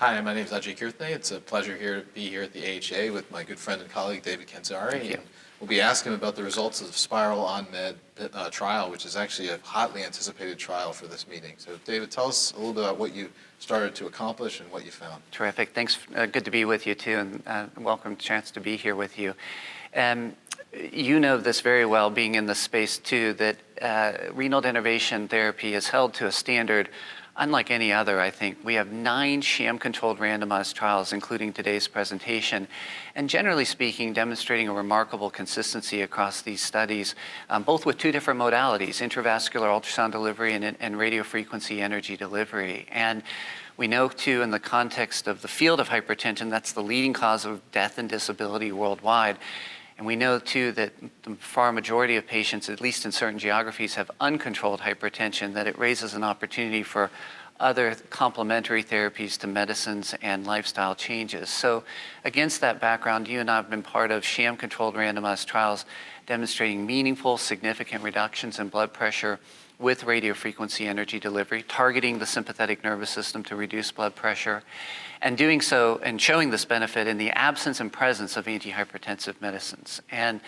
Hi, my name is Ajay Kirtane. It's a pleasure to be here at the AHA with my good friend and colleague, DAvid Kandzari. And we'll be asking about the results of the SPYRAL HTN-ON MED trial, which is actually a hotly anticipated trial for this meeting. So David, tell us a little bit about what you started to accomplish and what you found. Terrific. Thanks. Good to be with you too, and welcome chance to be here with you. You know this very well, being in the space too, that renal denervation therapy is held to a standard unlike any other, I think. We have 9 sham-controlled randomized trials, including today's presentation, and generally speaking, demonstrating a remarkable consistency across these studies, both with 2 different modalities, intravascular ultrasound delivery and radiofrequency energy delivery. And we know too, in the context of the field of hypertension, that's the leading cause of death and disability worldwide. And we know too that the far majority of patients, at least in certain geographies, have uncontrolled hypertension, that it raises an opportunity for other complementary therapies to medicines and lifestyle changes. So against that background, you and I have been part of sham-controlled randomized trials demonstrating meaningful, significant reductions in blood pressure with radiofrequency energy delivery, targeting the sympathetic nervous system to reduce blood pressure, and doing so and showing this benefit in the absence and presence of antihypertensive medicines. And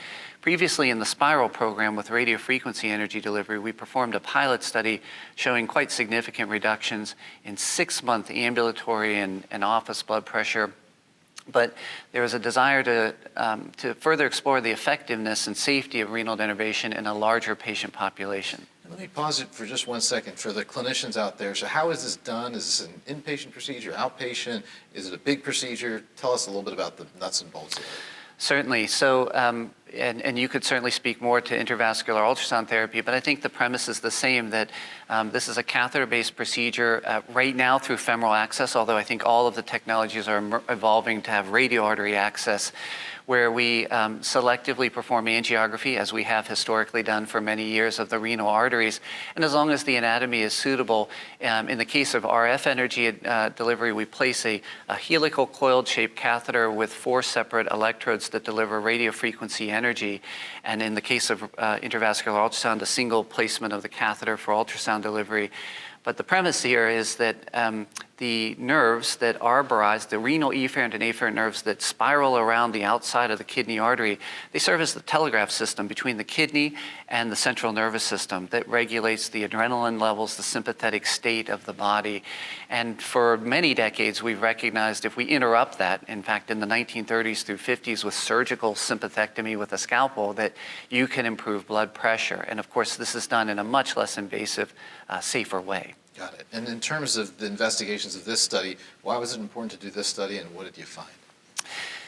previously in the SPYRAL program with radiofrequency energy delivery, we performed a pilot study showing quite significant reductions in 6-month ambulatory and office blood pressure. But there was a desire to further explore the effectiveness and safety of renal denervation in a larger patient population. Let me pause it for just one second for the clinicians out there. So how is this done? Is this an inpatient procedure, outpatient? Is it a big procedure? Tell us a little bit about the nuts and bolts of it. Certainly. So, and you could certainly speak more to intravascular ultrasound therapy, but I think the premise is the same, that this is a catheter-based procedure right now through femoral access, although I think all of the technologies are evolving to have radio artery access, where we selectively perform angiography, as we have historically done for many years, of the renal arteries. And as long as the anatomy is suitable, in the case of RF energy delivery, we place a helical coiled shaped catheter with 4 separate electrodes that deliver radiofrequency energy. And in the case of intravascular ultrasound, a single placement of the catheter for ultrasound delivery. But the premise here is that the nerves that arborize, the renal efferent and afferent nerves that spiral around the outside of the kidney artery, they serve as the telegraph system between the kidney and the central nervous system that regulates the adrenaline levels, the sympathetic state of the body. And for many decades, we've recognized if we interrupt that, in fact, in the 1930s through 50s with surgical sympathectomy with a scalpel, that you can improve blood pressure. And of course, this is done in a much less invasive, safer way. Got it. And in terms of the investigations of this study, why was it important to do this study and what did you find?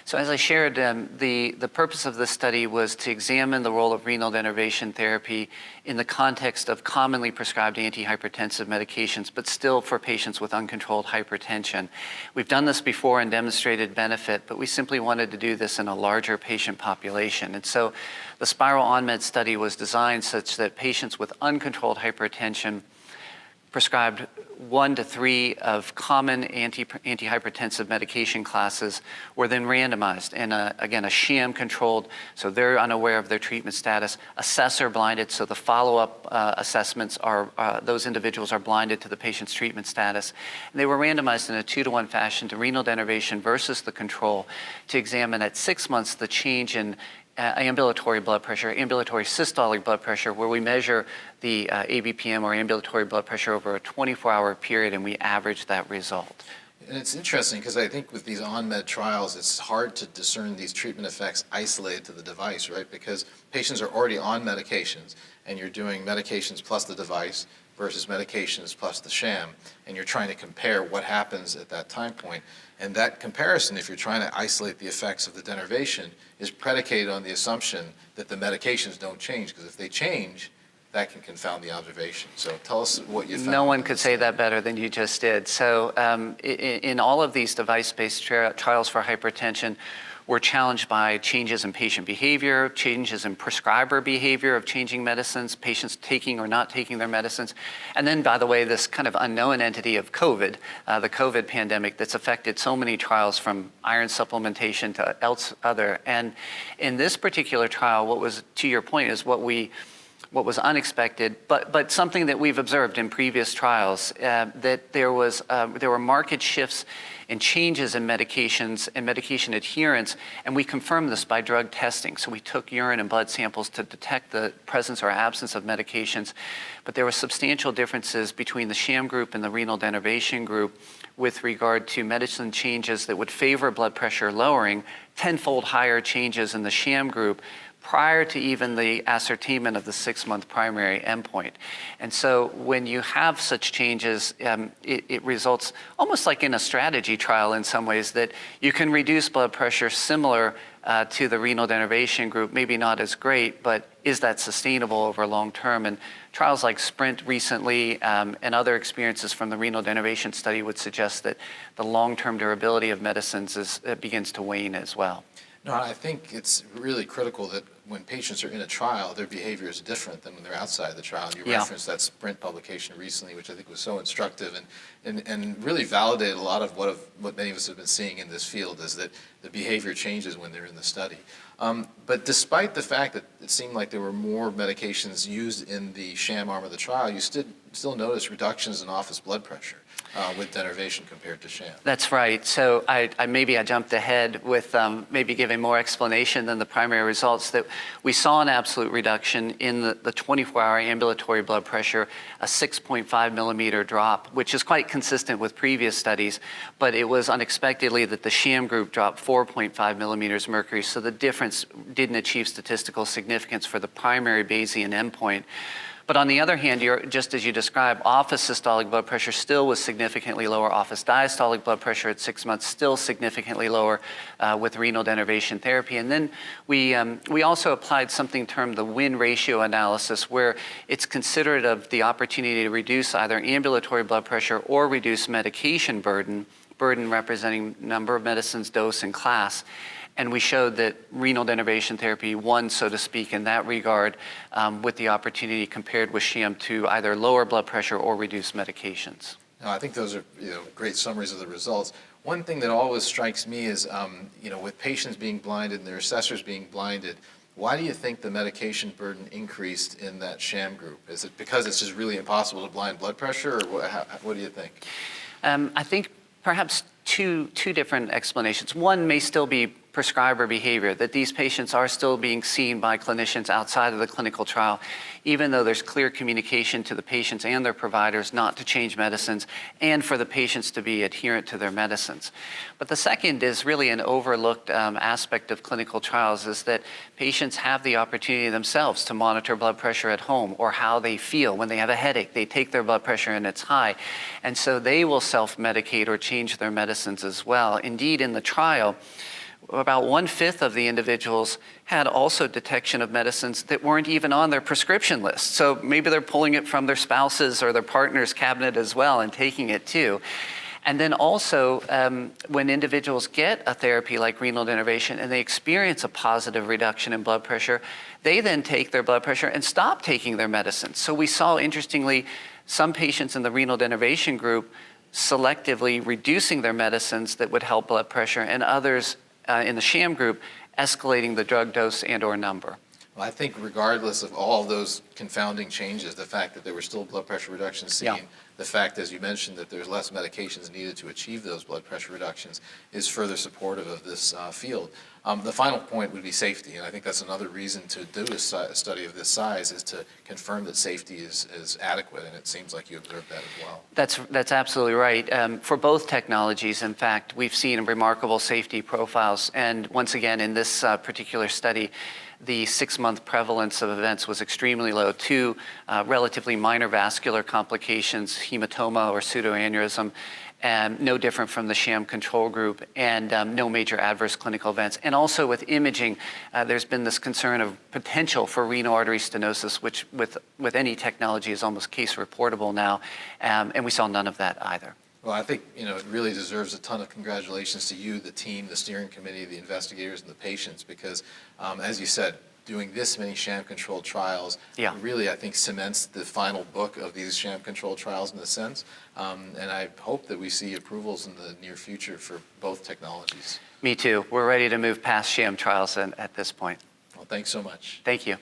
So as I shared, the purpose of this study was to examine the role of renal denervation therapy in the context of commonly prescribed antihypertensive medications, but still for patients with uncontrolled hypertension. We've done this before and demonstrated benefit, but we simply wanted to do this in a larger patient population. And so the SPYRAL HTN-ON MED study was designed such that patients with uncontrolled hypertension prescribed 1 to 3 of common antihypertensive medication classes were then randomized in, again, a sham-controlled, so they're unaware of their treatment status, assessor blinded, so the follow-up assessments are, those individuals are blinded to the patient's treatment status. And they were randomized in a 2-to-1 fashion to renal denervation versus the control to examine at 6 months the change in ambulatory blood pressure, ambulatory systolic blood pressure, where we measure the ABPM or ambulatory blood pressure over a 24-hour period, and we average that result. And it's interesting because I think with these on-med trials, it's hard to discern these treatment effects isolated to the device, right? Because patients are already on medications, and you're doing medications plus the device versus medications plus the sham, and you're trying to compare what happens at that time point. And that comparison, if you're trying to isolate the effects of the denervation, is predicated on the assumption that the medications don't change, because if they change, that can confound the observation. So tell us what you found. No one could say that better than you just did. So in all of these device-based trials for hypertension, we're challenged by changes in patient behavior, changes in prescriber behavior of changing medicines, patients taking or not taking their medicines. And then, by the way, this kind of unknown entity of COVID, the COVID pandemic that's affected so many trials from iron supplementation to other. And in this particular trial, what was, to your point, is what we what was unexpected, but something that we've observed in previous trials, that there were marked shifts and changes in medications and medication adherence, and we confirmed this by drug testing. So we took urine and blood samples to detect the presence or absence of medications, but there were substantial differences between the sham group and the renal denervation group with regard to medicine changes that would favor blood pressure lowering, tenfold higher changes in the sham group prior to even the ascertainment of the 6-month primary endpoint. And so when you have such changes, it results almost like in a strategy trial in some ways, that you can reduce blood pressure similar to the renal denervation group, maybe not as great, but is that sustainable over long term? And trials like SPRINT recently and other experiences from the renal denervation study would suggest that the long-term durability of medicines begins to wane as well. No, I think it's really critical that when patients are in a trial, their behavior is different than when they're outside the trial. And you referenced that SPRINT publication recently, which I think was so instructive and really validated a lot of what many of us have been seeing in this field, is that the behavior changes when they're in the study. But despite the fact that it seemed like there were more medications used in the sham arm of the trial, you still notice reductions in office blood pressure with denervation compared to sham. That's right. So maybe I jumped ahead with maybe giving more explanation than the primary results, that we saw an absolute reduction in the 24-hour ambulatory blood pressure, a 6.5 millimeter drop, which is quite consistent with previous studies, but it was unexpectedly that the sham group dropped 4.5 millimeters mercury, so the difference didn't achieve statistical significance for the primary Bayesian endpoint. But on the other hand, just as you described, office systolic blood pressure still was significantly lower. Office diastolic blood pressure at 6 months still significantly lower with renal denervation therapy. And then we also applied something termed the win ratio analysis, where it's considered of the opportunity to reduce either ambulatory blood pressure or reduce medication burden representing number of medicines, dose, and class. And we showed that renal denervation therapy won, so to speak, in that regard, with the opportunity compared with sham to either lower blood pressure or reduce medications. No, I think those are great summaries of the results. One thing that always strikes me is, with patients being blinded and their assessors being blinded, why do you think the medication burden increased in that sham group? Is it because it's just really impossible to blind blood pressure, or what do you think? I think perhaps two different explanations. One may still be prescriber behavior, that these patients are still being seen by clinicians outside of the clinical trial, even though there's clear communication to the patients and their providers not to change medicines and for the patients to be adherent to their medicines. But the second is really an overlooked aspect of clinical trials, is that patients have the opportunity themselves to monitor blood pressure at home, or how they feel when they have a headache. They take their blood pressure and it's high. And so they will self-medicate or change their medicines as well. Indeed, in the trial, about 1/5 of the individuals had also detection of medicines that weren't even on their prescription list. So maybe they're pulling it from their spouse's or their partner's cabinet as well and taking it too. And then also, when individuals get a therapy like renal denervation and they experience a positive reduction in blood pressure, they then take their blood pressure and stop taking their medicines. So we saw, interestingly, some patients in the renal denervation group selectively reducing their medicines that would help blood pressure, and others in the sham group escalating the drug dose and or number. Well, I think regardless of all those confounding changes, the fact that there were still blood pressure reductions seen, the fact, as you mentioned, that there's less medications needed to achieve those blood pressure reductions is further supportive of this field. The final point would be safety, and I think that's another reason to do a study of this size, is to confirm that safety is adequate, and it seems like you observed that as well. That's absolutely right. For both technologies, in fact, we've seen remarkable safety profiles, and once again, in this particular study, the 6-month prevalence of events was extremely low. 2 relatively minor vascular complications, hematoma or pseudoaneurysm, and no different from the sham control group, and no major adverse clinical events. And also with imaging, there's been this concern of potential for renal artery stenosis, which with any technology is almost case reportable now, and we saw none of that either. Well, I think it really deserves a ton of congratulations to you, the team, the steering committee, the investigators, and the patients, because, as you said, doing this many sham-controlled trials really, I think, cements the final book of these sham-controlled trials in a sense. And I hope that we see approvals in the near future for both technologies. Me too. We're ready to move past sham trials at this point. Well, thanks so much. Thank you.